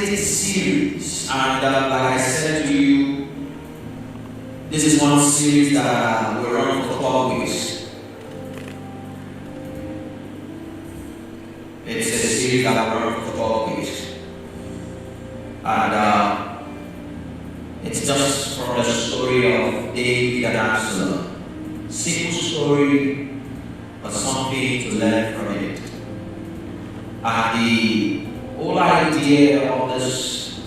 fascinating series, and like I said to you, this is one series that we're running for 12 weeks. It's a series that we're running for 12 weeks. And it's just from the story of David and Absalom. Simple story, but something to learn from it. And the whole idea of this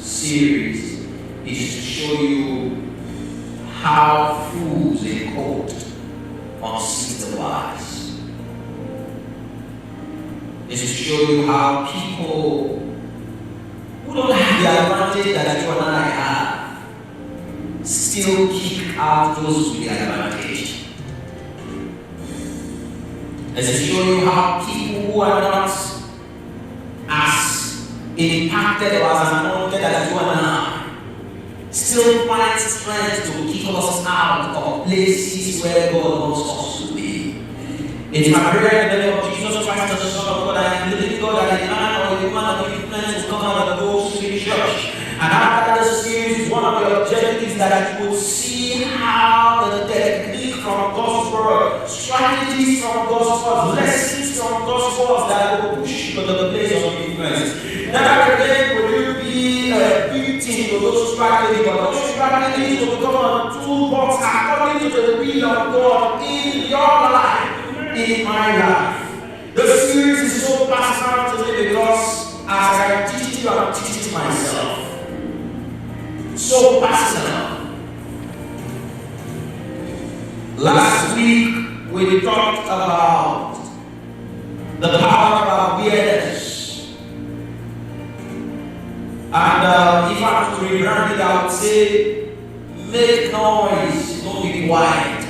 series is to show you how fools in court unseat the wise. It's to show you how people who don't have the advantage that you and I have still kick out those with the advantage. It's to show you how people who are not as impacted or as anointed as you and I still find strength to kick us out of places where God wants us to be. It's my prayer in the name of Jesus Christ, the Son of God, and the living God, that a man or a woman of influence will come out of those to the church. And after this series, one of the objectives that you will see how the technique from God's word, strategies from God's word, lessons from God's word that will push you to the place of influence. Never again will you be a victim to those strategies, but those strategies will become a toolbox according to the will of God in your life, in my life. The series is so personal to me because as I teach it you, I'm teaching it myself. So personal. Last week we talked about the power of awareness. And if I were to rebrand it, I would say, make noise, don't be quiet.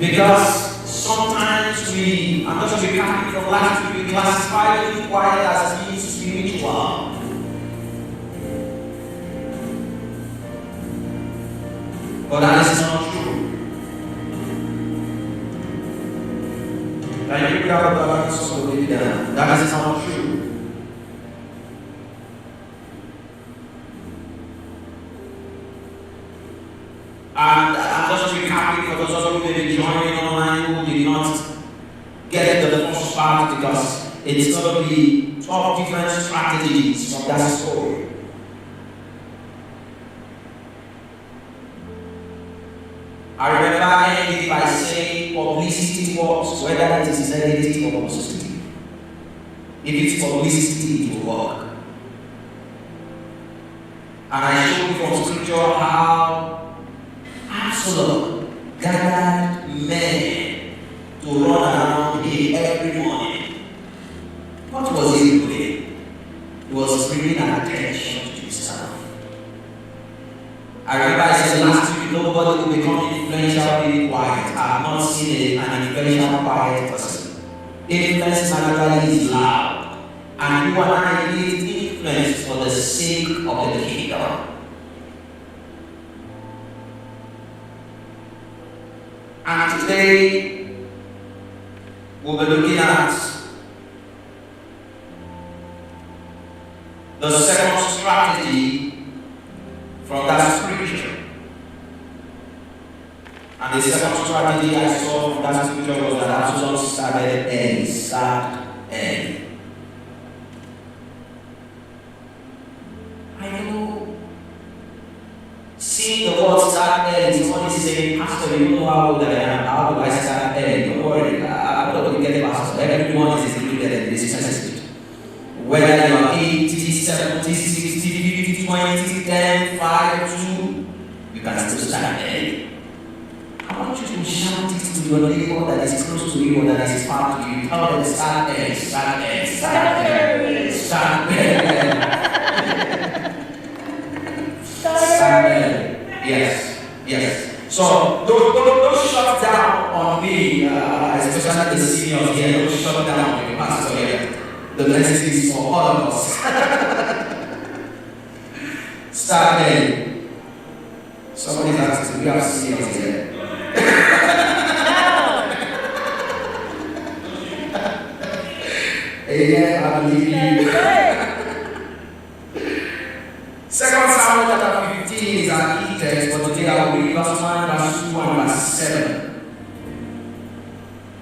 Because sometimes I'm just recapping from last week, we classify being quiet as being spiritual. But that is not true. Can you grab the balance of the way down? That is not true. And I'm just recapping for those of you who may be joining online who did not get the first part, because it's going to be 12 different strategies from that story. I remember ending by saying publicity works, whether it is negative or positive. If it's publicity, it will work. And I showed you from scripture how Absalom gathered men to run around him every morning. What was he doing? He was bringing attention to himself. I remember I said last week, nobody will become influential being quiet. I have not seen an influential quiet person. Influence naturally is loud. And you and I need influence for the sake of the kingdom. And today, we'll be looking at the second strategy from that scripture. And the second strategy I saw from that scripture was that Absalom started early, start early. I know, seeing the word start early, someone is saying, Pastor, you know how old I am, how do I start early? Don't worry, I'm not going to get pastor. Everyone is included in this message. Whether you are 80, 70, 60, 50, 20, 10, 5, 2, you can still start early. I want you to shout it to your neighbor that is close to you or that is far to you. Tell them, start early, start early, start early, start early. Start early. Yes. So don't shut down on me, especially the seniors here. Don't shut down on me, Pastor here. The message is for all of us. Start early. Somebody has to be our seniors here. verse 7.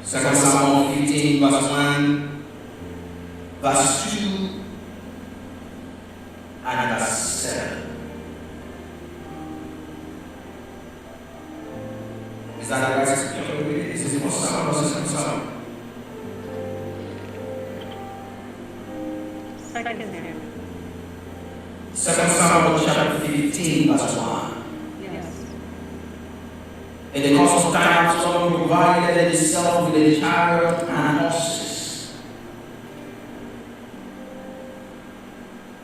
2 Samuel 15, verse 1, verse 2, and verse 7. Is that the right scripture? Is it First Samuel or Second Samuel? Second Samuel chapter 15, verse 1. Yes. In the course of time, Solomon provided himself with a chariot and horses,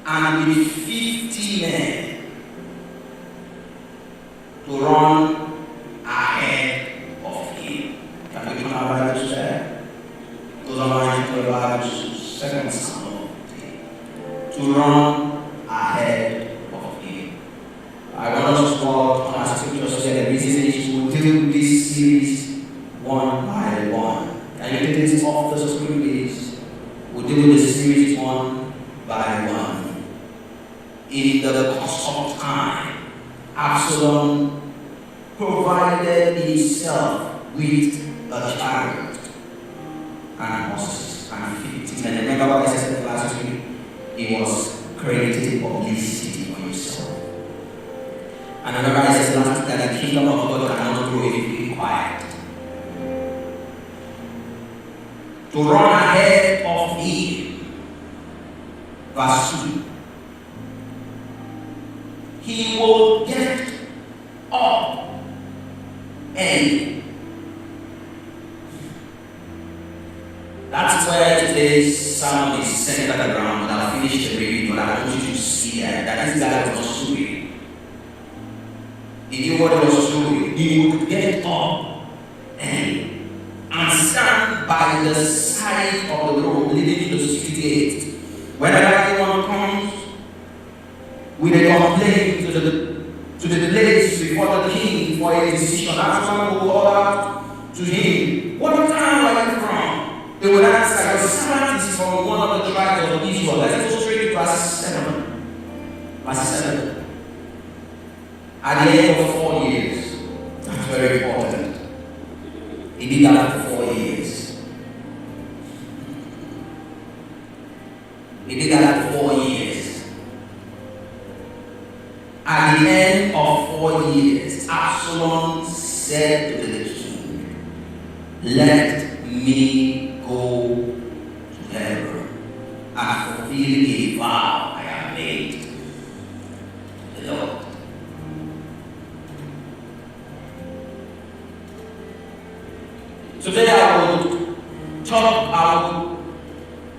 and with 50 men to run ahead of him. Can we turn our Bibles there? Those are my Bibles, Second Samuel 15. To run ahead of him. I want us to walk on our scriptures here. The reason is we'll deal with this series one by one. And you take this off the screen, please. We'll deal with the series one by one. In the course of time, Absalom provided himself with a chariot and horses and 50 men. Remember what I said last week? He was creating publicity for himself. And remember I said last week that the kingdom of God cannot grow if you be quiet. To run ahead of him. Verse 2. He will get up early. That's where today's sermon is centered around. And I'll finish the review, but I want you to see that this guy was not stupid. He knew what he was doing. He would get up and stand by the side of the road leading to the city gate. Whenever anyone comes with a complaint to the place before the king for a decision, Absalom will order to him, "What town are you from?" They would answer, "Your servant is from one of the tribes of Israel." Let's go straight to verse 7. Verse 7. At the end of 4 years, that's very important. He did that for 4 years. He did that for 4 years. At the end of 4 years, Absalom said to the king, "Let me go to Hebron and fulfill a vow I have made to the Lord." Today I will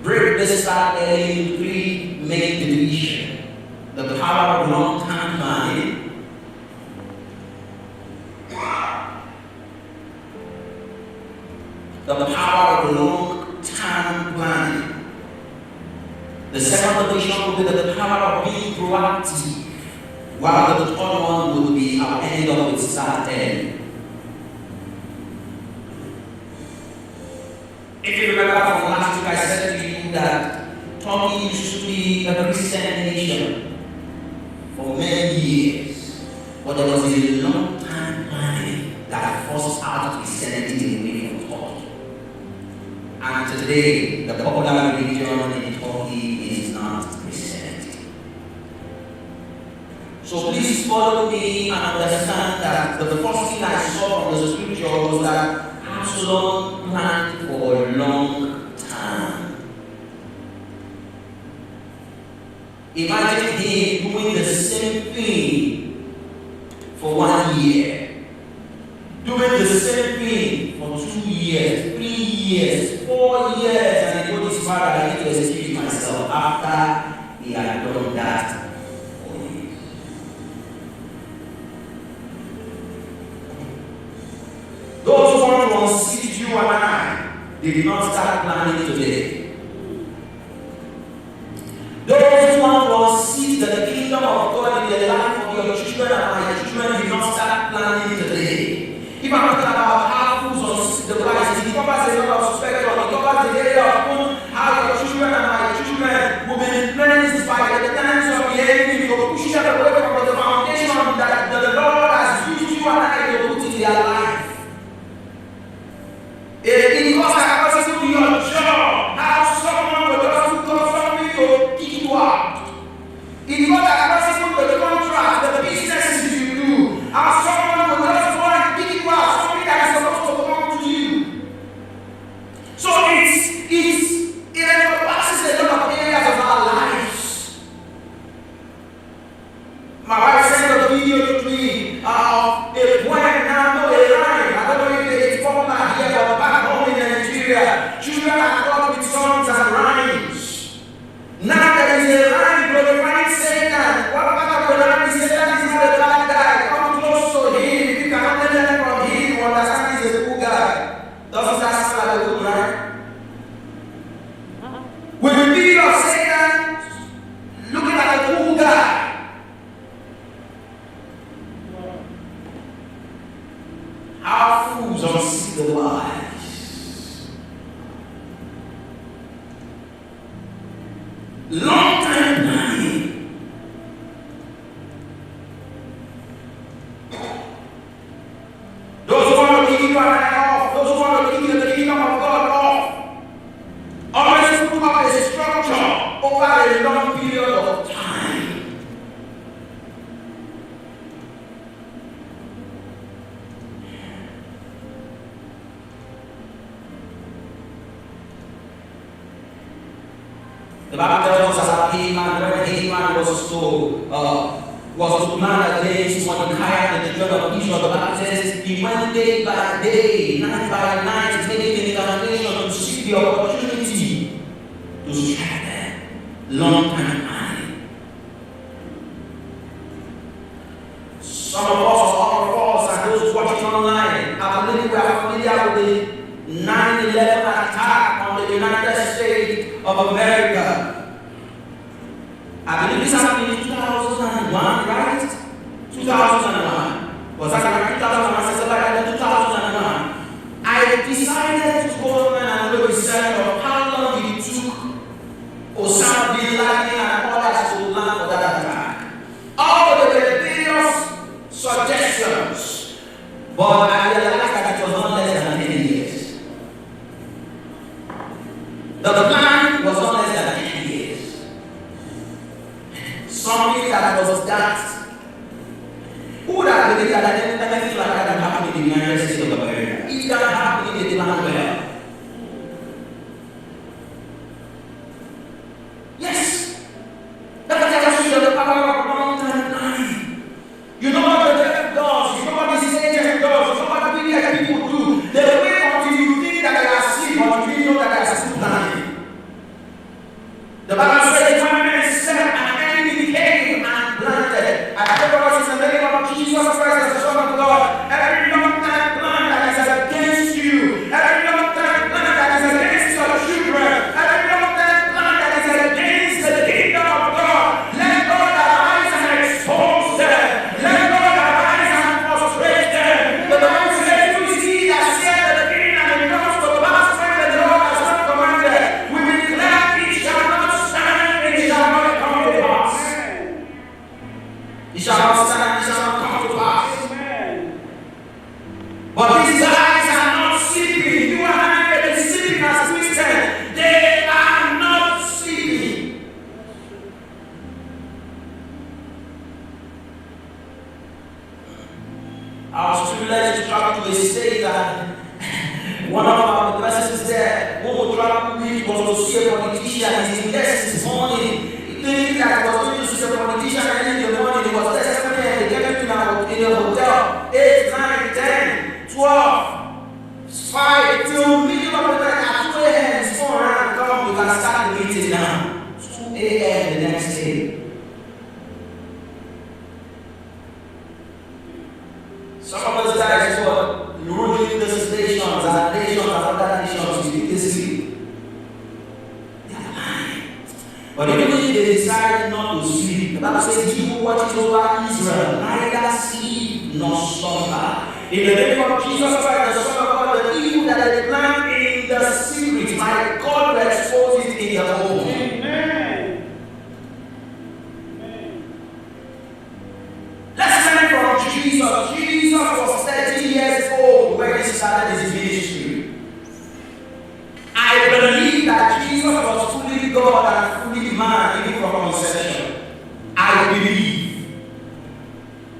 break this down into 3 main divisions. The power of long-term planning, the power of long-term planning. The second division will be the power of being proactive, while the third one will be our end up with start end. If you remember from last week, I said to you that Turkey used to be a Christian nation for many years, but there was a long-time planning that forced out Christianity away from Turkey. And today, the popular religion in Turkey is not Christianity. So please follow me and understand that the first thing I saw from the scripture was that Absalom planned for a long time. Imagine him doing the same thing for 1 year, doing the same thing for 2 years, 3 years, 4 years, and he told his father, "I need to excuse myself," after he had done that for years. Those who want to unseat you and I, they did not start planning today. Those who want to unseat the kingdom of God in the life of your children and my children did not start planning today. If I'm talking about how fools unseat the Christ, it covers a lot of spectrum, it covers the area of how your children and my children will be influenced by the tenets of the enemy to push them away from the foundation that the Lord has used you and I to put in their life. like a good, right? With the video of Satan looking like a cool guy. Our fools don't see the wise. Long time planning. Those who want to keep your hand off, those who want to keep the kingdom of God off, always put up a structure over a long period of time. The Bible tells us about Haman, when Haman was to plan against Mordecai and the children of Israel. The Bible says he went day by day, night by night, making the determination to seek the opportunity to strike them. Long time planning. Some of us, all of us, and those watching online, I believe we are familiar with the 9/11 attack on the United States of America. I believe this happened in 2001, right? 2001. Was that right? 2001? I said like 2001. I decided to go on and do research of how long it took Osama bin Laden and others to plan for that attack. All of the various suggestions, but I realized that it was not less than 10 years. The plan was not less than 10 years. Something that was that. Who would have believed that anything like that can happen in the United States of America? It can happen in the land where. Yes. That tells you the power of long time planning. You know what the devil does, you know what this agent does, you know what the media people do. They wait until you think that they are asleep, but you didn't know that they are still planning. The Bible says, when men set an enemy came and planted. I pray for us in the name of Jesus Christ, the Son of God. Every long time plan that is against you, every long time plan that is against your children, every long time plan that is against the kingdom of God, let God arise and expose them. Let God arise and frustrate them. The Bible says, "Who is he that said the king and it comes to pass when the Lord has not commanded? We declare it shall not stand, it shall not come to pass." It shall not stand, it shall not come to pass. But these guys are not sleeping. You and I may be sleeping as Christians. They are not sleeping. I was privileged to travel to a state that one of our persons there, who would travel with, was to see a politician. He's in there since morning. Thinking that he was going to see a politician early in the morning. He was there 7 a.m. They kept him in a hotel. 8, 9, 10, 12, 5 till middle of the night at 2 a.m. His phone ran. Come, we can start the meeting now. 2 a.m. the next day. Some of us guys were ruling these nations and other nations with this sleep. They are lying. But even if they decide not to sleep, the Bible says, "He who watches over Israel neither sleep nor slumber." In the name of Jesus Christ, the Son of God, the evil that they plan in the secret, my God will expose it in the open. Amen. Let's learn from Jesus. Jesus was 30 years old when he started his ministry. I believe that Jesus was fully God and fully man, even from conception. I believe.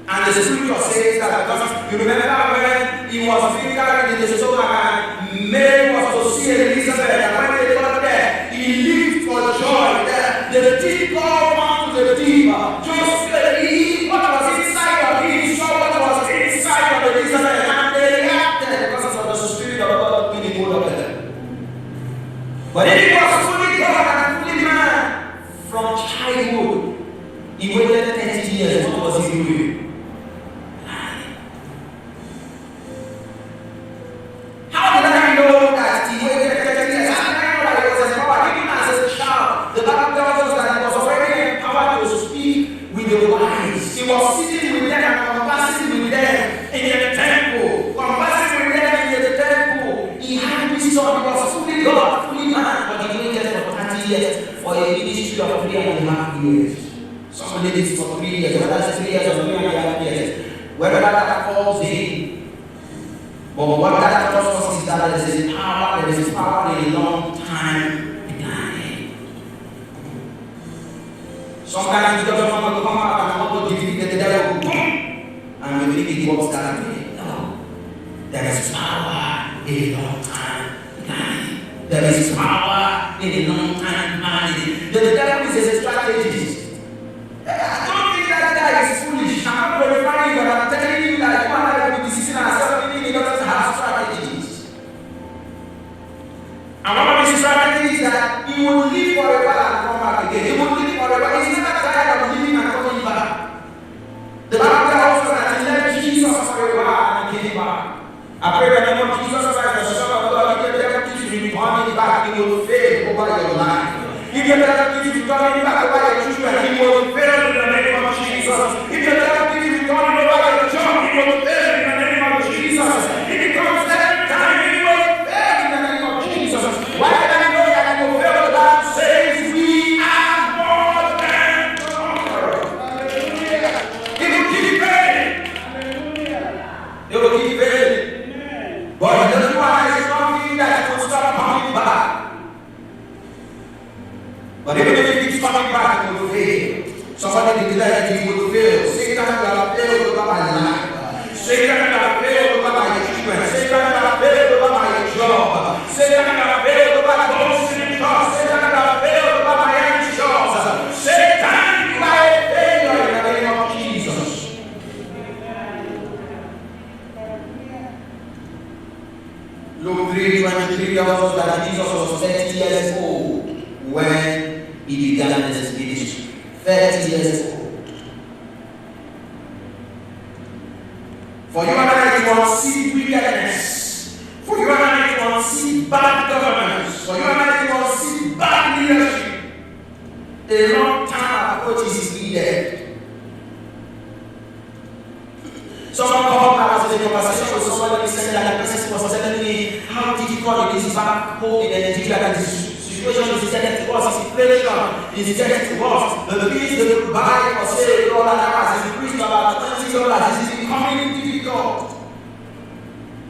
And the scripture says that, because you remember when he was being carried in the stomach and Mary was to see Elizabeth, and when they got there, he leaped for joy. The thief called one to the thief. Just what was inside of him, he saw what was inside of Elizabeth, and they reacted because of the Spirit of God being hold of them. But if he was fully God and fully man from childhood, he waited 30 years. What was he doing? How did I know that he But what that tells us is that there is power in a long time planning. Sometimes it doesn't want to come out and want to defeat the devil, and we think it works that way. No. There is power in a long time planning. There is power in a long time planning. The devil is a strategist. I don't think that guy is foolish. I'm not verifying, but I'm telling you that you and I will be deceiving ourselves thinking he doesn't have strategies. And one of his strategies is that he will live forever and come back again. He will live forever. He's never tired of living and coming back. The Bible tells us that he left Jesus for a while and came back. I pray that the name of Jesus Christ, the Son of God, if the devil keeps returning back, he will fail over your life. If the devil keeps returning back over your children, he will fail in the name of Jesus. If the devil keeps returning over your job, he will fail in the name of Jesus. If it comes every time, he will fail in the name of Jesus. Why did I know that he will fail? The Bible says we are more than conquerors. He will keep failing. He will keep failing. But he doesn't want to something that will stop coming back. But even if it keeps coming back, it will fail. Somebody declared that he will fail. Satan will fail over my life. Satan will fail over my children. Satan will fail over my job. Satan will fail over those in the church. Satan will fail over my ambitions. Satan, you are a failure in the name of Jesus. Luke 3:23 tells us that Jesus was 30 years old when he began his ministry. 30 years old. For you and I to unseat wickedness. For you and I to unseat bad governance. For you and I to unseat bad leadership. A long-term approach is needed. Someone called me, I was in a conversation with somebody said that the person was telling me how difficult it is back home in Nigeria, that the situation is getting to us, inflation is getting to us, the fees they will buy for say $1 has increased to about $20, it is becoming difficult.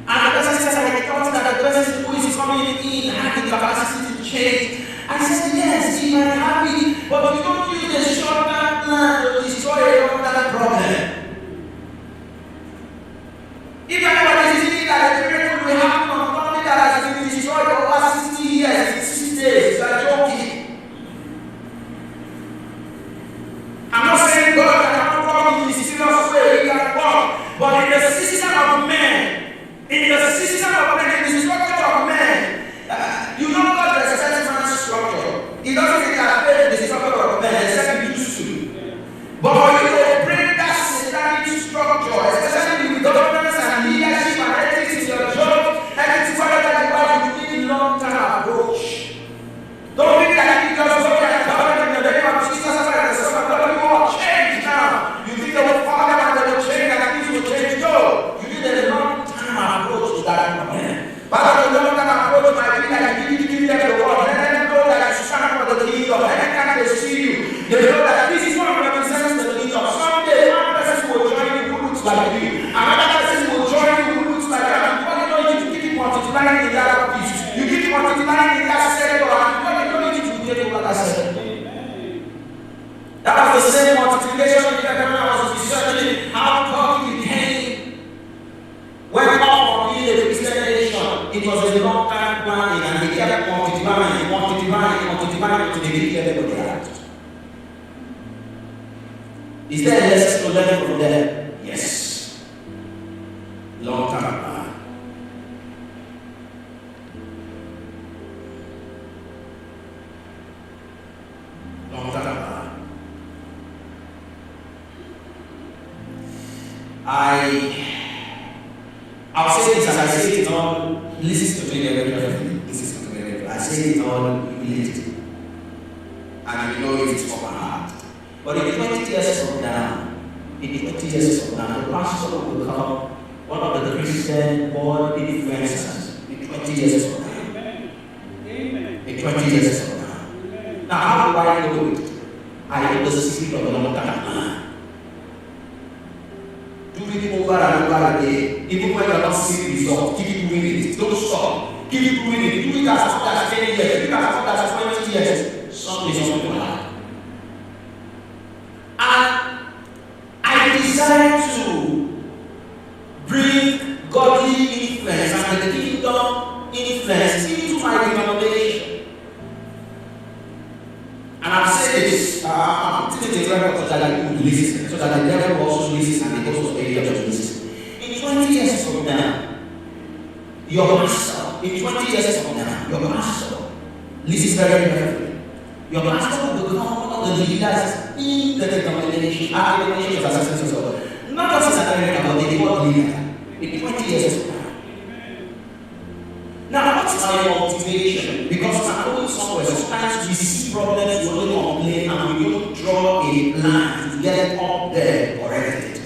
And the person says, I thought that the person who is coming in had the capacity to change. I said, yes, he might have it, but we don't use the short-term plan to destroy a long-term problem. If everybody is thinking that the miracle will happen on something that has been destroyed for over 60 years, 60 days, you are joking. I'm not saying God cannot work in a mysterious way, he can work, but in the system of men, in the structure of men, you know God is a certain structure. He doesn't interfere in the structure of men, except he used to. But for you to break that satanic structure, especially with governance and leadership and ethics in your job, ethics whatever you want, you need long-term approach. Don't think that you just look at government in the name of Jesus Christ, the Son of God, you will change now. You think they will fall down and they will change and things will change. No, you need a long-term approach to that problem. Part of the long-term approach might be that you need to give them the word. Let them know that you stand for the kingdom. Anytime they see you, they know that this is what represents the kingdom. Someday, one person will join you who looks like you. Another person will join you who looks like you. And before you know it, you keep multiplying in that office. You keep multiplying in that sector. And before you know it, you will take over that sector. That was the same multiplication of the when I was researching how God became. When all of being a Christian nation, it was a long-time planning, and they kept multiplying to the big level they had. Is there a lesson to learn from them? Yes. Long-term plan. Long-term plan. I'll say this as I say it all. Listen to me very carefully. Listen to me very carefully. I say it all humility. And you know it's from my heart. But in 20 years from now, the pastor will become one of the Christian world influencers in 20 years from now. Amen. In 20 years from now. Now, how do I know it? I know the secret of the long-term plan. Do it over and over again. Even when you are not seeing results, keep doing it. Don't stop. Keep doing it. Do it as much as 10 years. Do it as much as 20 years. Something is going to happen. And I desire to bring godly influence and the kingdom influence into my denomination. And I've said this, I'm putting it in record so that I could listen, so that the devil also listens and the also pay attention to listen. In 20 years from now, your master, in 20 years from now, your master, listen very carefully. Your master will become one of the leaders in the denomination, not just as an American, but the world leader in 20 years from now. Now, what's my motivation? Because I'm going somewhere, sometimes we see problems, we only complain, and we don't draw a plan to get up there corrected.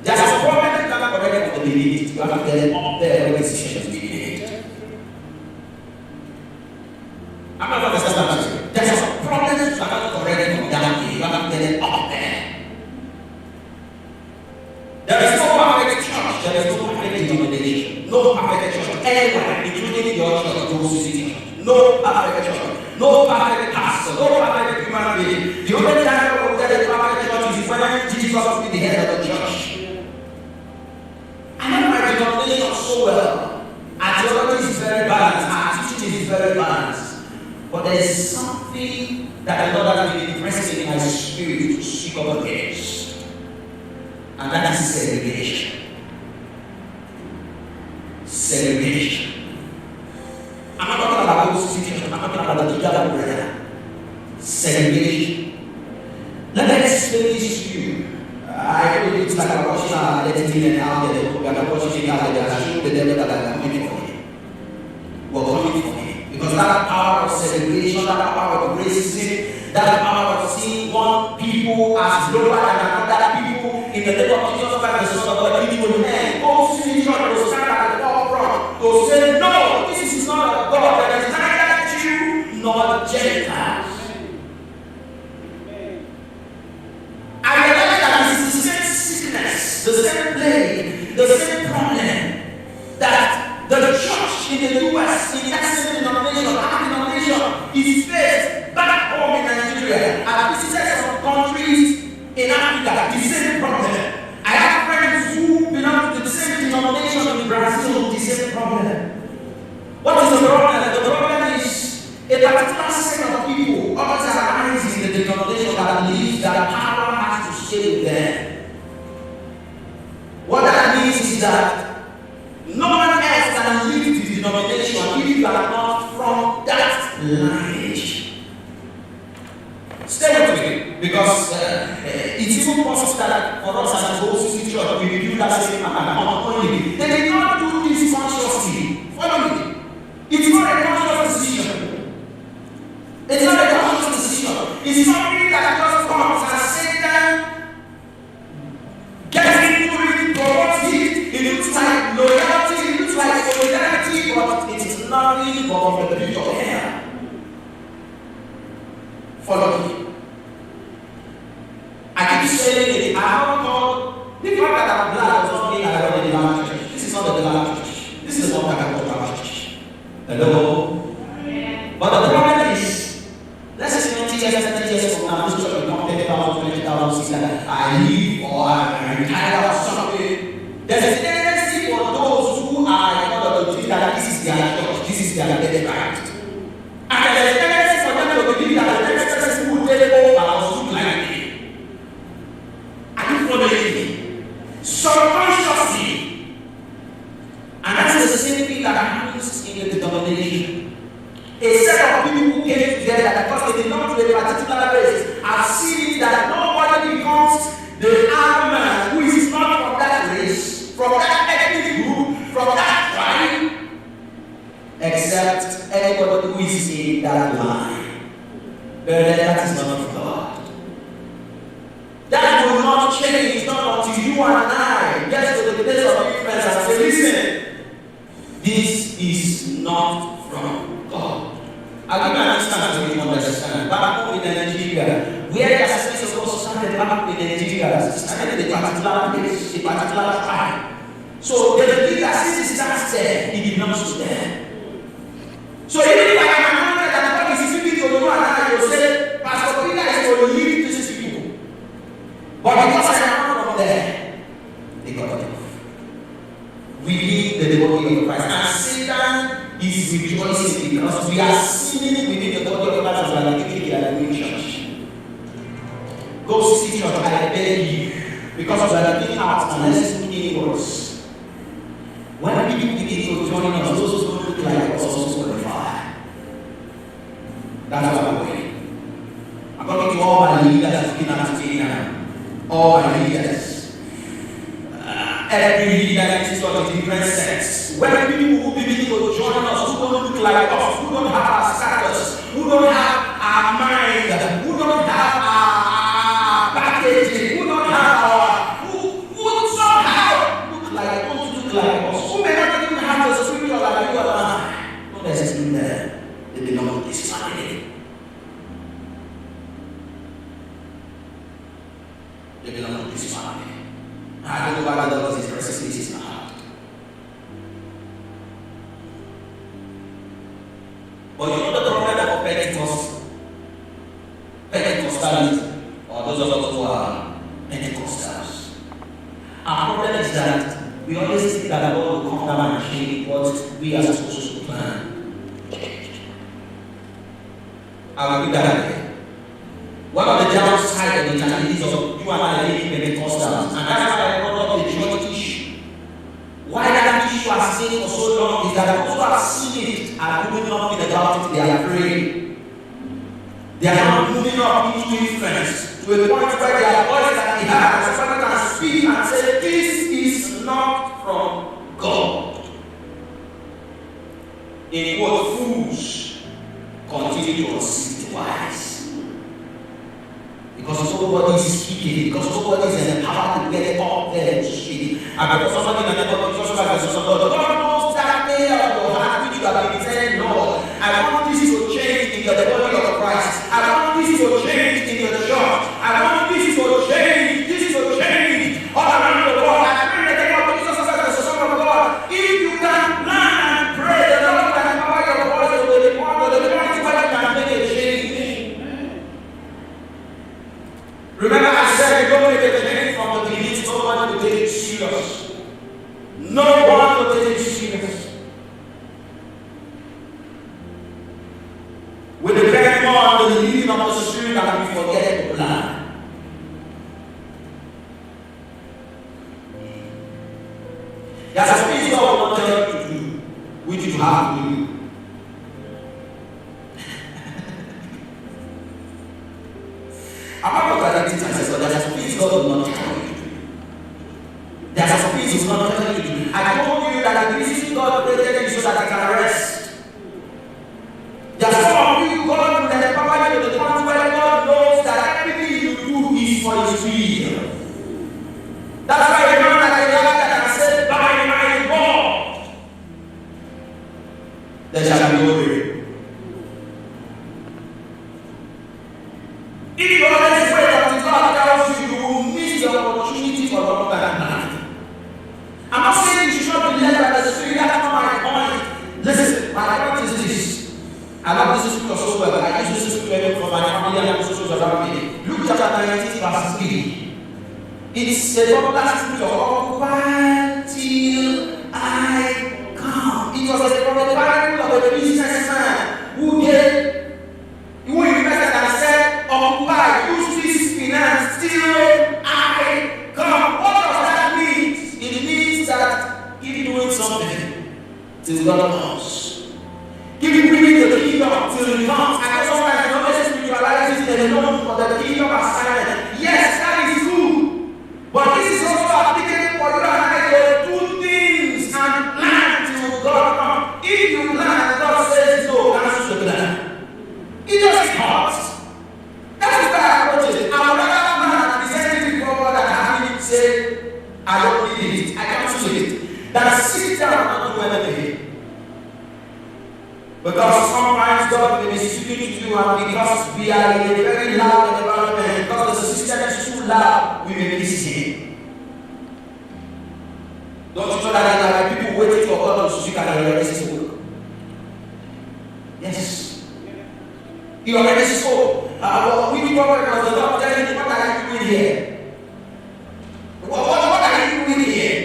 There's a problem that can't correct from the beginning. You have to get up there when decisions be made. I'm not understanding that. There's a problem that you cannot correct from down here. You have to get up there. There is no perfect church. There is no perfect denomination. No perfect church anywhere, including your church, those city. No perfect church. No perfect pastor. No perfect human being. The only time we get a perfect church is when Jesus will be the head of the church. I know my denomination so well. Our theology is very balanced. Our teaching is very balanced. But there is something that the Lord has been impressing in my spirit to speak over against. And that is segregation. Segregation. I'm not talking about those situations. I'm talking about the together brother. Segregation. Let me explain this to you. I told you it's like a watching identity and out there. We are watching out there. I show the devil that I am coming for him. We're coming for him. Because that power of segregation, that power of racism, that power of seeing one people as lower than another people in the name of Jesus Christ, the Son of God, people will go to the church, will stand at the forefront, will say, no, this is not a God that is neither Jew nor Gentile. I realize that this is the same sickness, the same plague, the same problem that the church in the U.S., in that same denomination, our denomination, is faced back home in Nigeria. I visited some countries in Africa, the same problem. I have friends who belong to the same denomination in Brazil, the same problem. What is the problem? The problem is a particular set of people, others are rising in the denomination that believes that power has to stay with them. What that means is that no one else can lead the denomination if you are not from that lineage. Stay with me, because it's even possible that for us as a whole city church, we will do that same only. They did not do this consciously. Follow me. It's not a conscious decision. It's not a conscious decision. It's something that just comes and Satan gets into it, promotes it. It looks like loyalty, it looks like solidarity, but it is nothing but the pit of hell. Follow me. I keep saying it. I haven't called the fact that I'm black does not mean I run in the black church. This is not the black church. This is not that I call black church. Hello? Yeah. But the problem is, let's say 20 years, 30 years from now, this church will become 10,000, 20,000, 60,000. I leave or I retire or something. There's a tendency for those who are in order to think that this is their church, this is their dead right. And there's a tendency for them to believe that the next person who will take over also like me. Subconsciously. And that's the same thing that happens in the denomination. A set of people who came together because they belong to a particular race have seen that nobody becomes the man who is not from that race, from that ethnic group, from that tribe, except anybody who is in that line. But that is not of God. That will not change, not until you and I get to the place of influence and say, listen, this is not from I'll give you an instance so you understand. Back home in Nigeria, where there are spaces of started back in Nigeria, started in a particular place, a particular tribe. So the leader, since he starts there, he belongs to them. So even if I am anointed and God is speaking to you and I, you say, Pastor Peter is going to lead these people. But because I am not from there, they got it off. We lead the body of Christ. And Satan is rejoicing because we are sinning within the body of Christ as we are living in the church. Go see church, I beg you. Because we are looking out and let's look inwards. When people begin to join us, those who look like us also qualify. That's what I'm doing. I'm talking to all my leaders looking at me now. All my leaders. Every leader in this church is different sex. When people who begin to join us, who don't look like us, who don't have our status, who don't have our mind, who don't have our packaging, who don't have our, who somehow look like us, who may not even have the spiritual like you and I. Don't exclude them. They belong to this family. They belong to this family. I don't know why the Lord is pressing this in my heart. But you know the problem of Pentecostalism, or those of us who are Pentecostals. Our problem is that we always think that God will come down and change what we are supposed to plan. I will read that again. One of the downside of the challenges of you and I living Pentecostals, and that's why I brought up the church issue. Why that issue has stayed for so long is that those who have seen it are moving up in about it, they are afraid. They are not moving up into influence to a point where their voice that they have, somebody can speak and say, this is not from God. In quote, fools continue to assist the wise. Because nobody is speaking, because nobody is empowered to get up there to speak. And because somebody in the name of Jesus Christ, God knows that area of your heart which you have been saying, Lord, I want this to change in the body of Christ. I want this to change in the church. I want this to change all around the world. I pray in the name of Jesus Christ, the Son of God. If you can plan and pray, the Lord can empower your voice to the point where you can make a change. Remember, I said you don't make a change from the beginning. Nobody will take it serious. No one will take it serious. We depend more on the leading of the Spirit and we forget to plan. There's a thing God will not tell you to do, which you have to do. I'm not contradicting myself, but there's some things God will not tell you to do. There's some things He will not tell you to do. I told you that the reason God created you so that I can rest. There's some of you, God will empower you to the point where God knows that everything you do is for His will. That's why the man that can say, by my God, there shall be no rain. If you always wait until God tells you, you will miss the opportunity for long time. I'm not saying you should not be led by the Spirit. That's not my point. Listen, my point is this. I love this scripture so well. I use this scripture for my family and also around me. Luke chapter 19, verse 3. It's a popular scripture. Occupy till I come. It was a parable of a businessman who invested and said, occupy, use this finance till I come. What does that mean? It means that keep doing something till God comes. Keep bringing the kingdom till He comes. I know sometimes you don't spiritualize it alone for the kingdom assignment. Yes, that is good. But this is also applicable for you and I to do things and plan till God comes. If you plan and God says no, cancel the plan. It just hurts. That's why I approach it. I would rather plan and present it before God and have Him say, I don't need it, I cancel it, than sit down and not do anything. Because sometimes God may be speaking to you, and because we are in a very loud environment, because the system is too loud, we may miss him. Don't you know that there are people waiting for God to speak and already spoke? Yes. He already spoke. We prophet was the Lord telling him, what are you doing here? What are you doing here?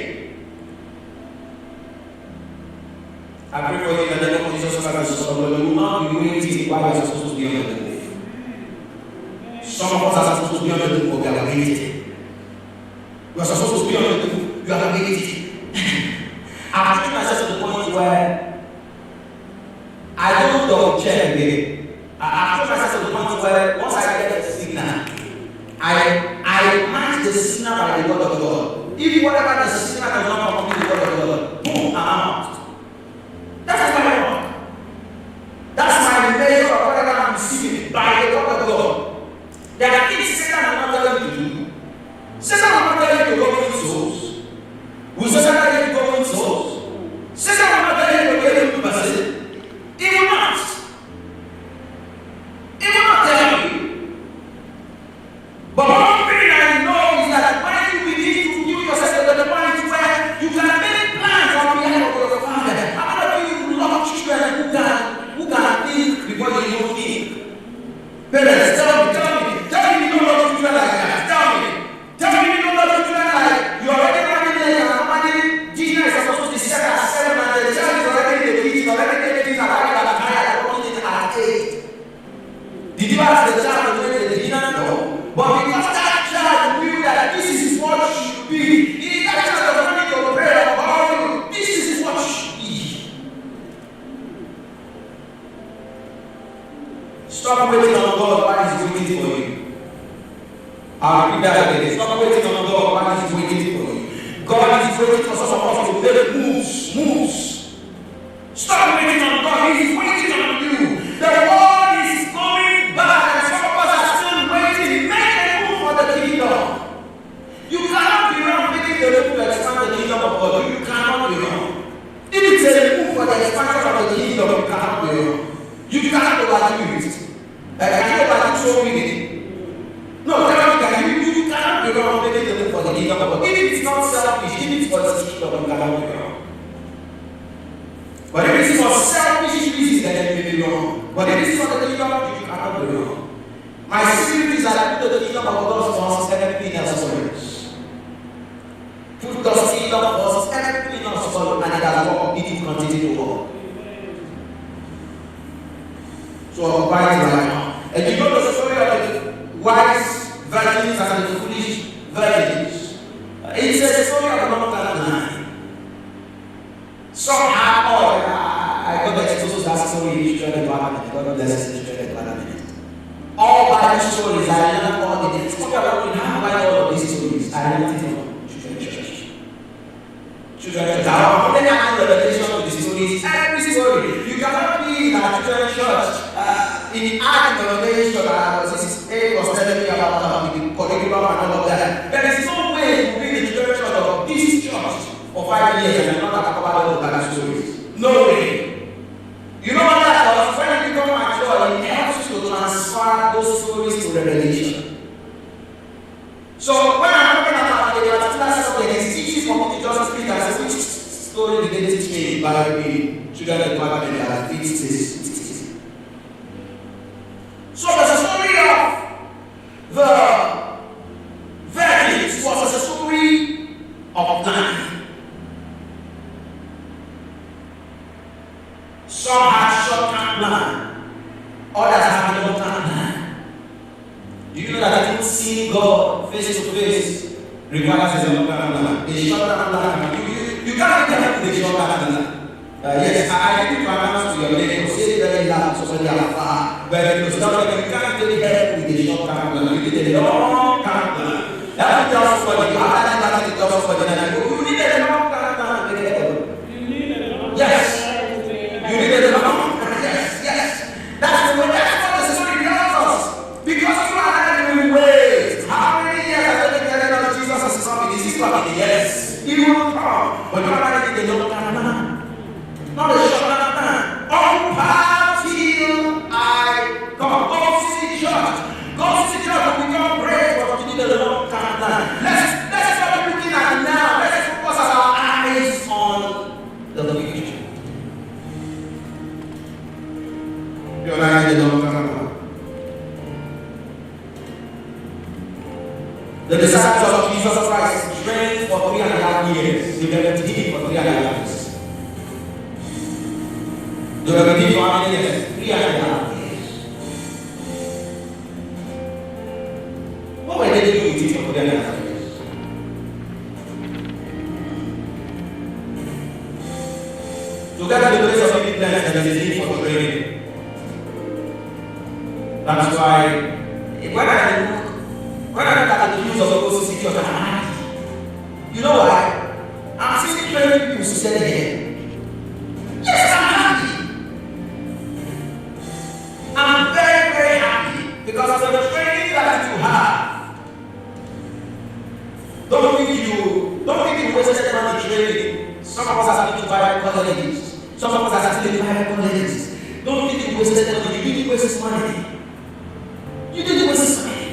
I pray for you in the name of Jesus Christ. You will not be waiting while you are supposed to be on the move. Some of us are supposed to be on the move, but we are waiting. You are supposed to be on the move, you are waiting. I've taken myself to the point where I don't double check again. I've taken myself to the point where once I get the signal, I match the signal by the word of God. If whatever the signal does not come from the word of God, boom, I'm out. That's what I want. That's my measure of whatever I'm receiving by the word of God. There are things Satan will not tell you to do. Satan will not tell you to go into souls. Will Satan tell you to go into souls? Satan will not tell you to get into person. He will not. He will not tell you. But one thing I know is that when you begin to give yourself to the point where you can make plans on behalf of your father, how many of you love children who can think before they even think? Parents, tell me, you don't love children like that. Tell me you don't love children like you already running there, you're already Gina is supposed to be set at 7 and the child is already in the kitchen, already taking things about it at 9 and running it at 8. Did you ask the child to make the dinner? No. But because that child knew that this is what should be, that child was running to pray about you. This is what should be. Stop waiting on God while He's waiting for you. I'll repeat that again. Stop waiting on God while He's waiting for you. God is waiting for some of us to make moves. Stop waiting on God. He's waiting on you. The world is going back and some of us are still waiting. Make a move for the kingdom. You cannot be wrong making the move to expand the kingdom of God. You cannot be wrong. If it's a move for the expansion of the kingdom, you cannot be wrong. You cannot overdo it. Can you overdo so many? No, you cannot be wrong making the move for the kingdom of God. If it's not selfish, if it's for the kingdom, you cannot be wrong. But if it's for selfish reasons, then you may be wrong. But if it's for the kingdom, you cannot be wrong. My spirit is that I put the kingdom of God first, everything else follows. Put God's kingdom first, everything else follows, and it has worked, it will continue to work. So, why is right now? And you know the story of the wise virgins and the foolish virgins. It's a story of long time. Somehow, I got the exposed that story in children department. God bless the children department. All Bible stories, I learned all the things. Talk about how I all of these stories. I learned it from children church. Children church. How many are the relation of the stories? Every story. You cannot be in a children church. In art revelation, was telling me about the curriculum and all of that. There is no way to be in the church of this church for 5 years and not talk about all the Bible stories. No way. You know what that does? When you become mature, it helps you to transfer those stories to revelation. So when I'm talking about a particular subject, it's easy for me to just speak and say, which story did they teach me by the children department that fits this? So the story of the virgins was a story of planning. Some had short-term plan, others had long-term plan. Do you know that even seeing God face to face requires a long-term plan? A short-term plan, you can't get help with a short-term plan. Yes, I need to announce to your neighbor, say very loud so when they are far. But you can't really help with the short-term plan. You need a long-term plan. That's just for the other than just for the night. You need a long-term plan to get help. Yes. You need a long-term plan. Yes. That's what the story tells us. Because you are not in ways. How many years have they been telling us Jesus is coming? Is he coming? Yes. He will come. But you are not in the long-term plan. Not a short-term plan. Until I come. Go see church. Go see church and become great. organize the long term plan. The disciples of Jesus Christ trained for 3.5 years. They were repeating for 3.5 years. They were repeating for how many years? 3.5 years. What were they doing with it for 3.5 years? To get to the place of influence, there is a need for training. That's why when I look at the news of the city of Canada, you know why? I'm seeing training people stand here. Yes, I'm happy. I'm very, very happy because of the training that you have. Don't think you wasted money training. Some of us are still Bible colleges. Some of us are still in Bible colleges. Don't think you wasted money. You didn't waste money. You didn't waste money.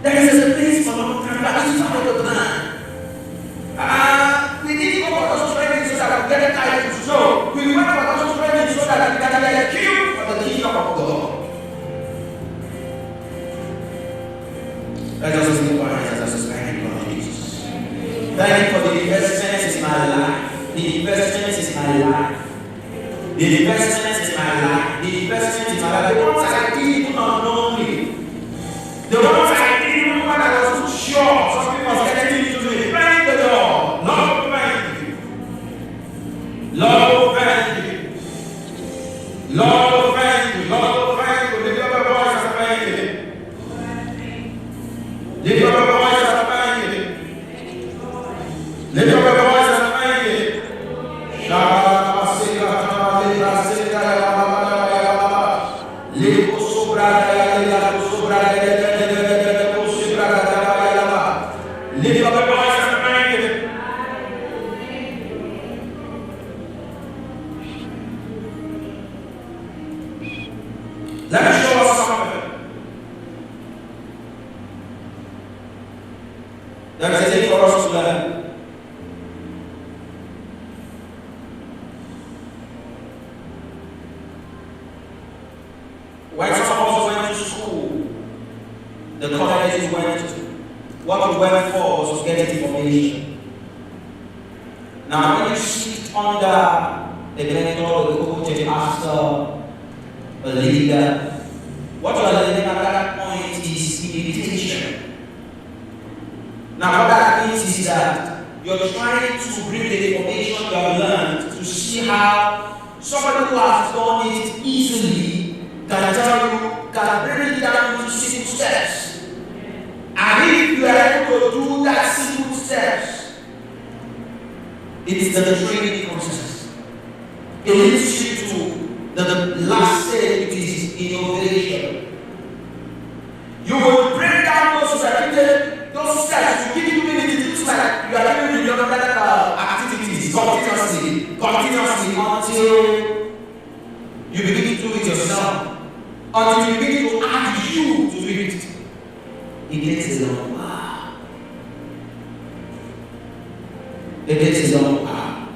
There is a place for long term that is part of the plan. We didn't go for those training so that we get titles. No, we went for those training so that we can get killed for the kingdom of God. Let us listen to our hands as us thank you, Lord Jesus. Thank you for the investment in my life. The investment is my life. The investment is my life. The investment is my life. The ones I did do not know me. The ones I did even when I was too sure something was getting into me. Thank the Lord. Lord, thank you. Lord, thank you. Lord, thank you. Lord, thank you. Lift up your voice and thank you. Lift up your voice and thank you. Lift up your voice and thank you. Let me show us something. There is a thing for us to learn. When some of us went to school, the colleges we went to, what we went for was to get information. Now, when you sit under the mentor, the coach, the pastor, a leader, what you are learning at that point is imitation. Now, what that means is that you're trying to bring the information you have learned to see how somebody who has done it easily can tell you, can bring it down into simple steps. And if you are able to do that simple steps, it is the training process. It leads you to the last stage, which is innovation. You will break down those steps. You give you minutes. It looks like you are doing redundant activities continuously until you begin to do it yourself. Until you begin to add you to it. It takes a long while. It takes a long while.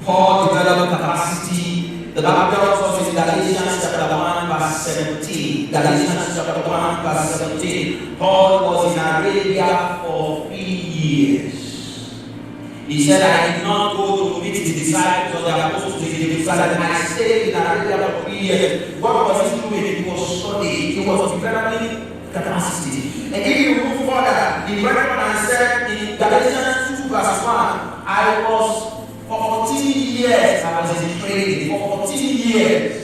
Paul developed capacity. The Bible tells us in Galatians chapter 1 verse 17. Galatians chapter 1 verse 17. Paul was in Arabia for 3 years. He said, I did not go to meet the disciples or the apostles in Jerusalem. I stayed in Arabia for 3 years. What was he doing? He was studying. He was developing capacity. And if you move further, he went on and said in Galatians 2 verse 1, I was for 14 years, I was in training. For 14 years.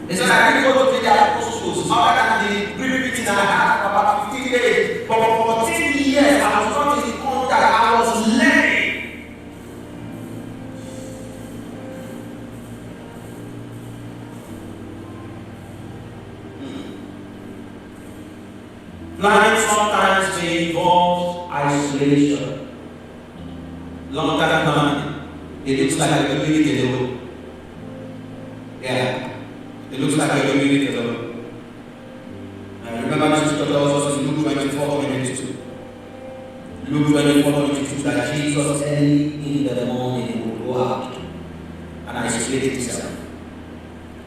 He said, I didn't go to the apostles other than the brief meeting I had for about 15 days. But for 14 years, I was not in contact. I was learning. Planning sometimes may involve isolation. Long-term planning. It looks like you're doing it alone. Yeah. It looks like you're doing it alone. I remember Jesus tells us in Luke 24:22. Luke 24:22, that Jesus early in the morning would go out and isolate himself,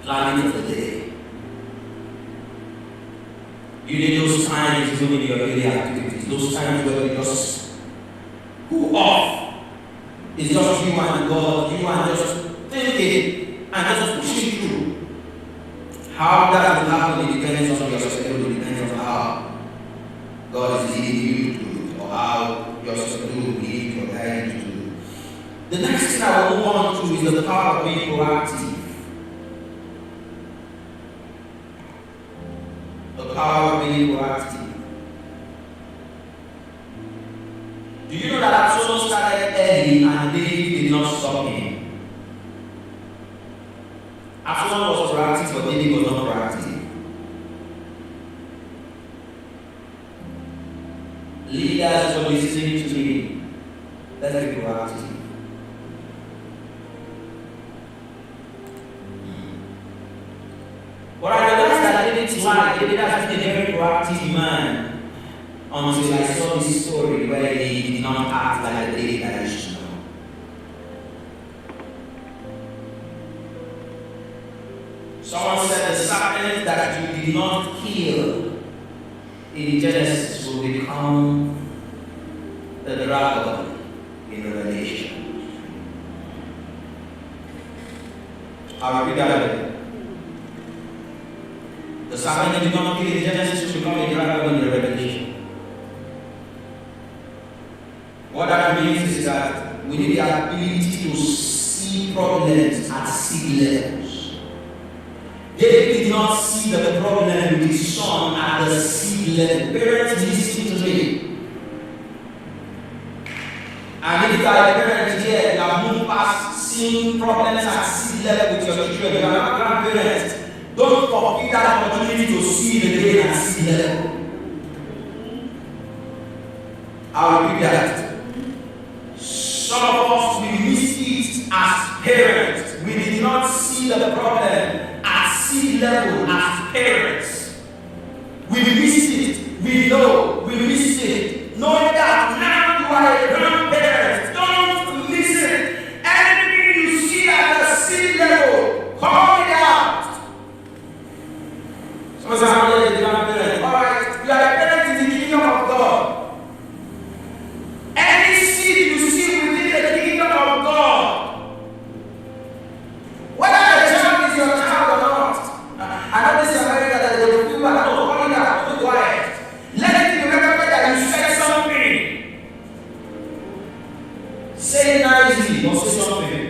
planning for the day. You need those times even in your daily activities, those times where you just go off. It's just you and God, you and just thinking and just pushing through. How that will happen, it depends on your schedule, it depends on how God is leading you to do it, or how your schedule will lead or guide you to do it. The next thing I will move on to is the power of being proactive. The power of being proactive. Do you know that Absalom started early and David did not stop him? Absalom was proactive, but David was not proactive. Leaders who are listening to me, let's be proactive. But I realized that David's life, David has been a very proactive man until I saw this story where he did not act like the David I used to know. Someone said the serpent that you did not kill in Genesis will become the dragon in Revelation. I'll repeat that again. The serpent that you did not kill in Genesis will become a dragon in Revelation. What that means is that we need the ability to see problems at seed levels. David did not see the problem with his son at the seed level. Parents, listen to me. And if you are a parent here, you have moved past seeing problems at seed level with your children, you are not grandparents. Don't forget that opportunity to see the day at seed level. I will repeat that. Some of us, we miss it as parents. We did not see the problem at seed level as parents. We miss it. We know. We miss it. Knowing that now you are a grandparent, don't listen. Anything you see at the seed level, call it out. Someone says, I'm a grandparent. All right, you are a parent in the kingdom of God. Any seed you see within the kingdom of God, whether the child is your child or not, I know this is America that they will do that. No, call it out, be quiet. Let it be remembered that you said something. Say it nicely, or say something.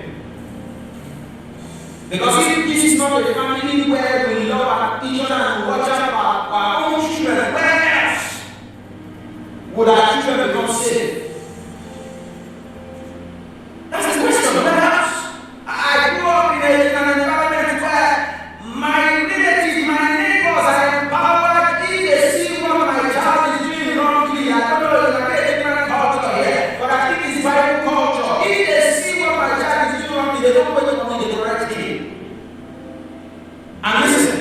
Because if this is not a family where we love each other and watch out for our own children, where else would our children become safe? That's the question. Perhaps I grew up in an environment where my relatives, my neighbors are empowered. If they see what my child is doing wrongly, I don't know if it's a different culture here, but I think it's Bible culture. If they see what my child is doing wrongly, they don't wait for me to correct him. And listen,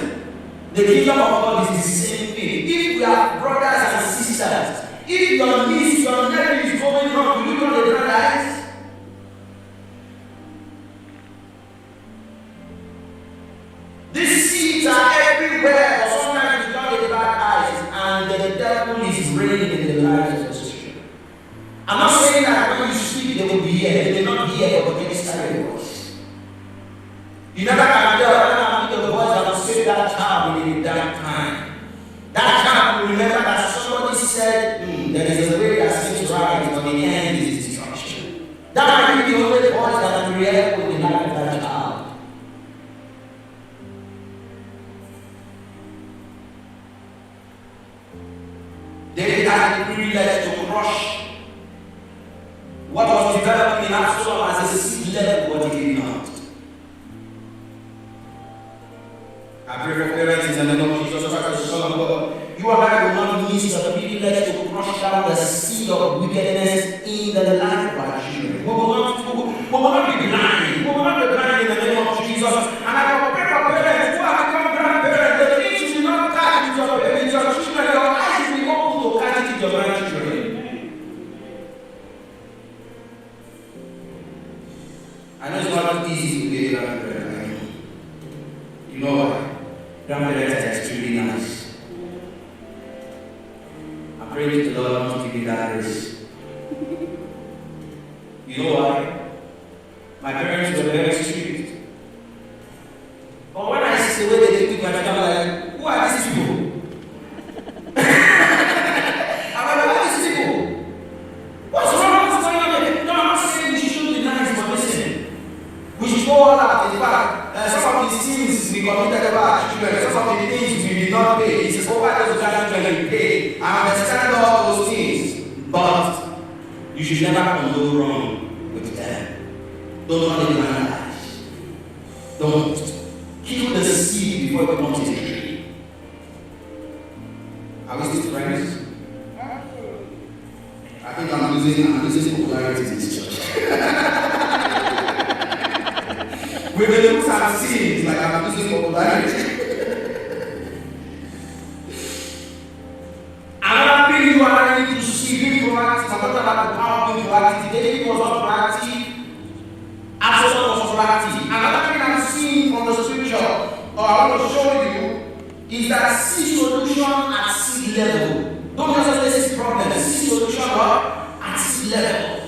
the kingdom of God is the same thing. If we are brothers and sisters, if your niece, your nephew is going wrong, will you not the eyes? These seeds are everywhere, but sometimes we don't get bad eyes, and the devil is reigning in the lives of those children. I'm not saying that when you speak, they will be here. They may not be here, but they will carry the voice. You never can tell the voice that will save that child in that time. That child will remember that somebody said, there is a way that seems right, but the end is destruction. That might be the only voice that will react with the life of that child. David had the privilege to crush what was developing in Absalom as a seed level, but he did not. I pray for parents in the name of Jesus Christ, the Son of God. You and I will not miss the privilege to crush down the seed of wickedness in the life of our children. We will not be blind. We will not be blind in the name of Jesus. And I will pray for parents who have become grandparents. The things you do not catch with your children, your eyes will be open to catch it with your grandchildren. I know it's not easy to be a grandparent. You know why? Grandparents are extremely nice. I pray to the Lord not to give me that grace. You know why? My parents were very strict. But when I see the way they treat my family, I'm like, who are these people? I'm like, who are these people? What's wrong? What's going on here? No, I'm not saying we should be nice, but listen. We should go all out. In fact, some of these things we committed about children, some of the things we did not pay. It's over those children we pay. I understand all those things. But you should never condone wrong with them. Don't run in my lives. Don't. Kill the seed before it becomes a tree. Are we still friends? I think I'm losing popularity in this church. With the looks I'm seeing, it's like I'm losing popularity. Another thing you are need to see, being proactive. I'm talking about the power of being proactive. David was not proactive. Absalom was proactive. Another thing I'm seeing from the scripture, or I want to show you, is that see solution at seed level. Don't just say this problem. See solution at seed level.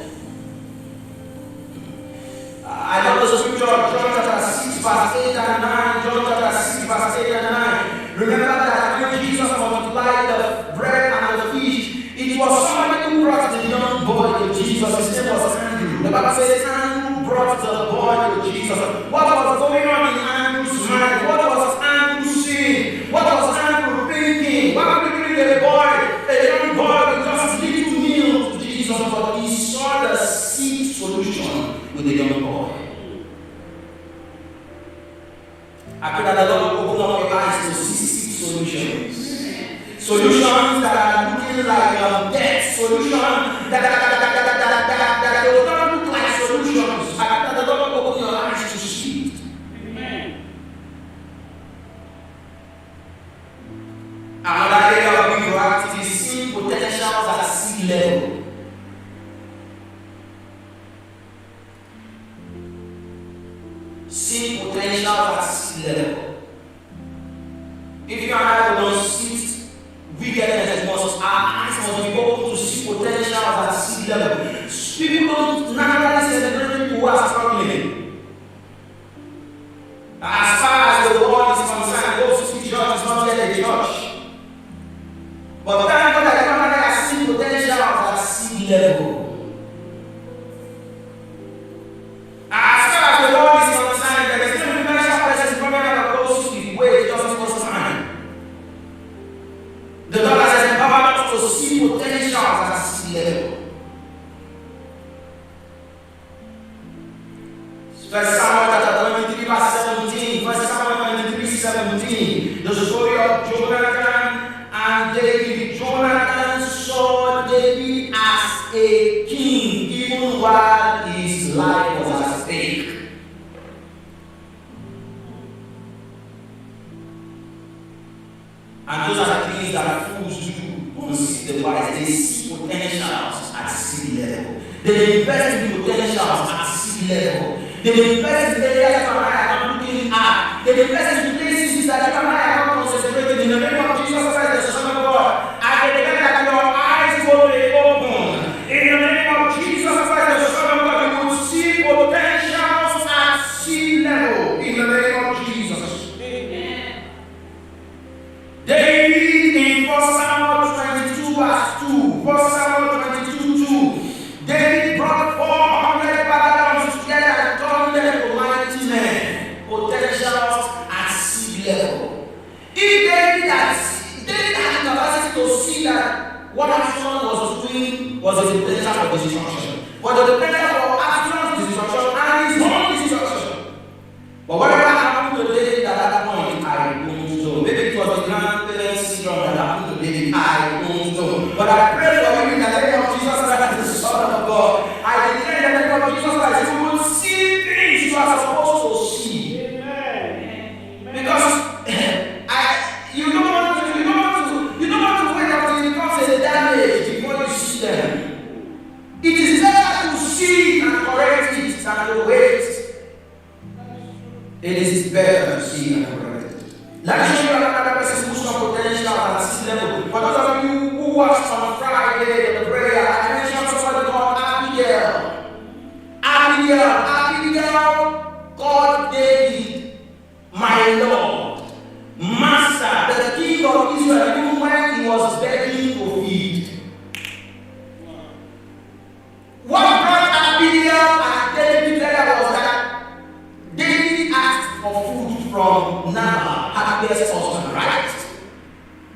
I love the scripture, John chapter 6, verse 8 and 9. John chapter 6, verse 8 and 9. Remember that when Jesus multiplied the bread and the fish, it was somebody who brought the young boy to Jesus. His name was Andrew. The Bible says Andrew brought the boy to Jesus. What was going on in Andrew's mind? What was Andrew seeing? What was Andrew thinking? Why would he bring a young boy with just little meal to Jesus? But he saw the seed solution with the young boy. I pray that the Lord open up your eyes to see seed solutions. Solutions that are looking like death. Solutions that will not look like solutions. I pray that the Lord open your eyes to see. Amen. Another area of being proactive is seeing potentials at seed level. Seeing potentials at seed level. If you and I don't see wickedness, our eyes must be open to see potentials at seed level. People don't naturally celebrate people who are struggling. As far as the world is concerned, those who see church is not yet a church. But thank God that you and I are seeing potentials at seed level. As far as the world is concerned, there is no potential person coming out of those who wait just for time. The Lord has empowered us to see potentials at seed level. First Samuel chapter 23, verse 17. First Samuel 23, 17. The story of Jonathan and David. Jonathan saw David as a king, even while his life was at stake. And those are the things that fools do. Don't see the wise. They see potentials at seed level. They invest in potentials at seed level. They invest in the areas that I am looking at. They invest in places that you and I are not concentrating. In the name of Jesus Christ, the Son of God, I declare that your eyes will be open. In the name of Jesus Christ, the Son of God, you will see potentials at seed level. In the name of Jesus. Amen. David in 1 Samuel 22, verse 2. 1 Samuel 22, 2. David brought 400 battalions together and turned them to mighty men. Potentials at seed level. If David had the capacity to see that what Absalom was doing was a potential for destruction, but the potential for Absalom's destruction and his own destruction. But whatever happened to David at that point, I don't know. Maybe it was the grandparents syndrome that happened to David, I don't know. But I pray for you in the name of Jesus Christ, the Son of God. I declare in the name of Jesus Christ, you will see things you are supposed to see. Amen. Because you don't want to wait until it becomes a damage before you see them. It is better to see and correct it than to wait It is better to see and correct. Let me show you another person who's not potential at this level. For those of you who watched on Friday the prayer, I mentioned somebody called Abigail. Abigail, God David, my Lord, Master, the King of Israel, even when he was begging to feed. What brought Abigail and David together was that David asked for food from Nabal, Abigail's husband, right?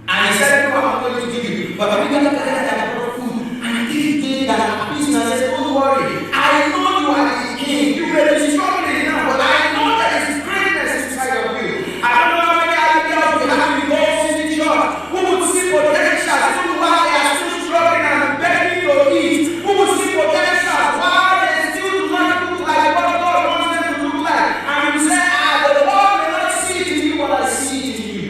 And he said, "No, I'm going to give you." But Abigail got brought food, and David gave that peace and said, "Don't worry, I know you are the king. You may be struggling now, but I know there is greatness inside of you." I don't know how many Abigail we have in God's city church who would see potential, even while they are still struggling and begging to eat, who would see potential while they still do not look like what God wants them to look like. And you say, the world may not see it in you, but I see it in you.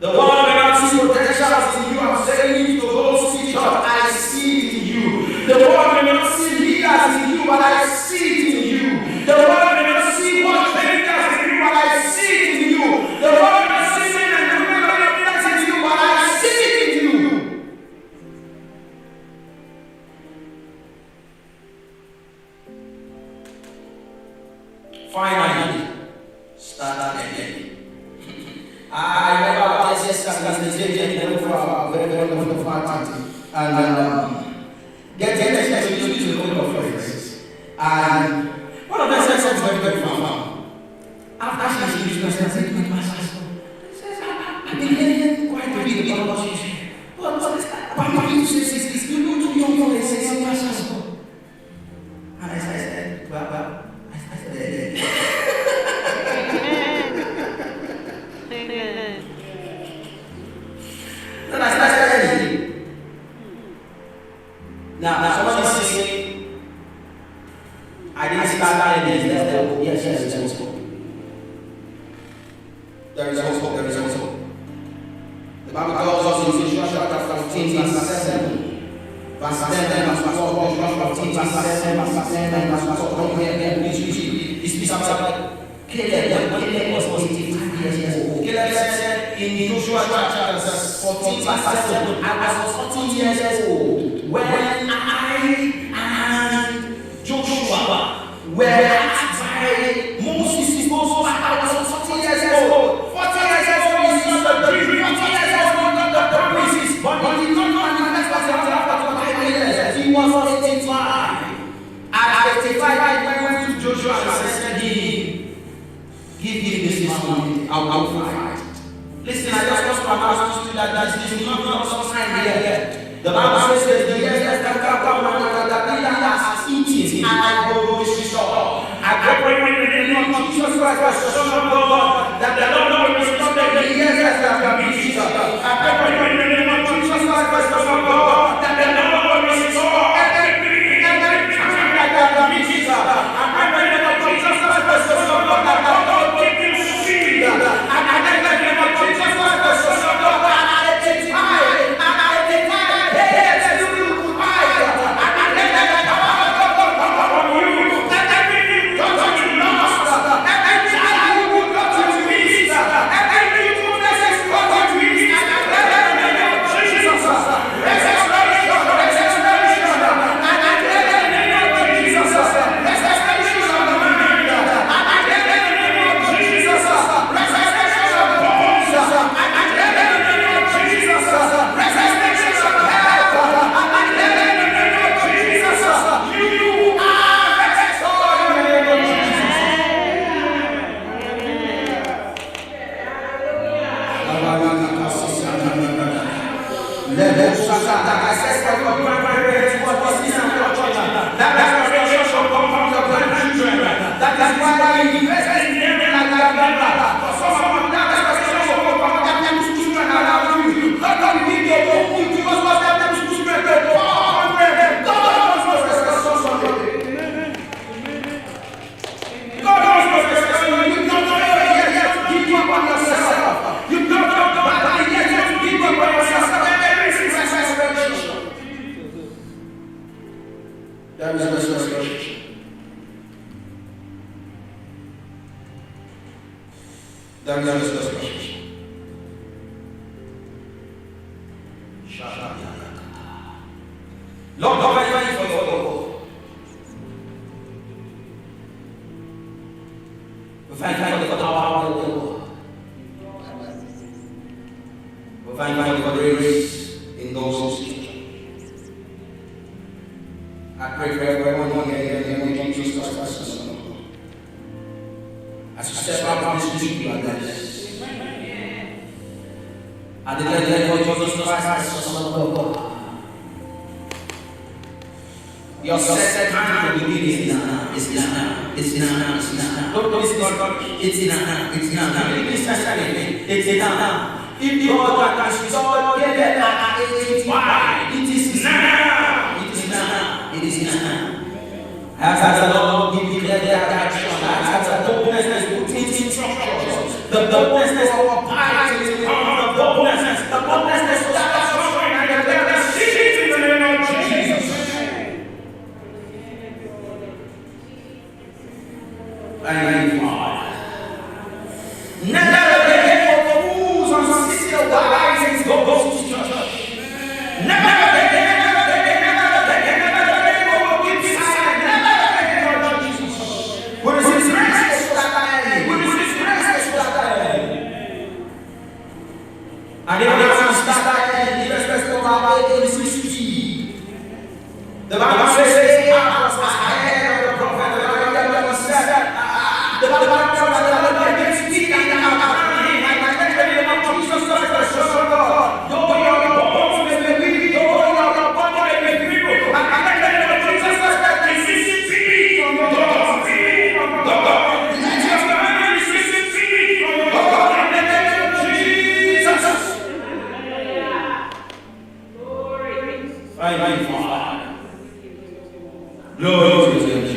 The world may not see potentials in you. I'm saying it to those city church, I see it in you. The world may not see leaders in you, but I see it in you. The world may not see what leaders in you, but I see it in you. The world may not see men and women of leaders in you, but I see it in you. Finally, start again. I remember just yesterday for a very wonderful party, and get to the group of friends. And one of them said something very profound. After she introduced herself, I said, "My pastor," I've been hearing quite a bit about what she said. But you say, "You go to your phone and say, my pastor." And I said, "Well, I said, then I started anything. Now, somebody saying, I didn't start anything. Yes, there is hope. There is hope. The Bible tells us in Joshua chapter 14, verse 7, verse 10, verse 12, Joshua 14, verse 7, verse 10, verse 12, this about Caleb was 85 years old. Caleb said in Joshua chapter 14, verse 7, I was 14 years old when I and Joshua were asked by Moses. I was 14 years old. 14 years old is not the dream. 14 years old is not the promises. But he did not manifest after 5 years. He was 85. At 85, he went to Joshua and said, give me this money. I will fight. Listen, I just want to announce to you that this is not some sign here. The Bible says the years that come as eating, and I go to restore. I pray in the name of Jesus Christ, the Son of God, that the Lord will restore the years that have been Jesus. I pray in the name of Jesus Christ, the Son of God, that the Lord will restore everything that have been Jesus. I pray in the name of Jesus Christ, the Son of God, that the Lord will give you speed. And I pray in the name of Jesus Christ, the Son of God, and I take time. There is a discussion. Lord, Lord, I thank you for your word. We thank you for the power of your word. We thank you for the grace in those who speak. I pray for everyone here in the name of Jesus Christ. As you step out from this week, you are blessed. I declare the name of Jesus Christ, the Son of God. Your set time to begin is now. It's now. It's now. It's now. Don't miss God. It's now. It's now. It's now. It's now. If God can restore it is now. It is now. It is now. As the Lord give declare their direction, as the boldness put it in structures, the boldness of our piety is the boldness of that suffering and the seed in the name of Jesus. Thank you, Father. Never again for fools and sincere wise goes to church. Never again. And if you start in respect of our ability, the Bible says, I was ahead of the prophet, the Bible said, the Bible tells us that the Lord speak and I mention the name of Jesus Christ, the Son of God. Though your bones may be weak, though your body may be feeble, I mention the name of Jesus Christ, that is speak from God, speak from God. Let your mind speak from God in the name of Jesus. Thank you, Father. Glory to you.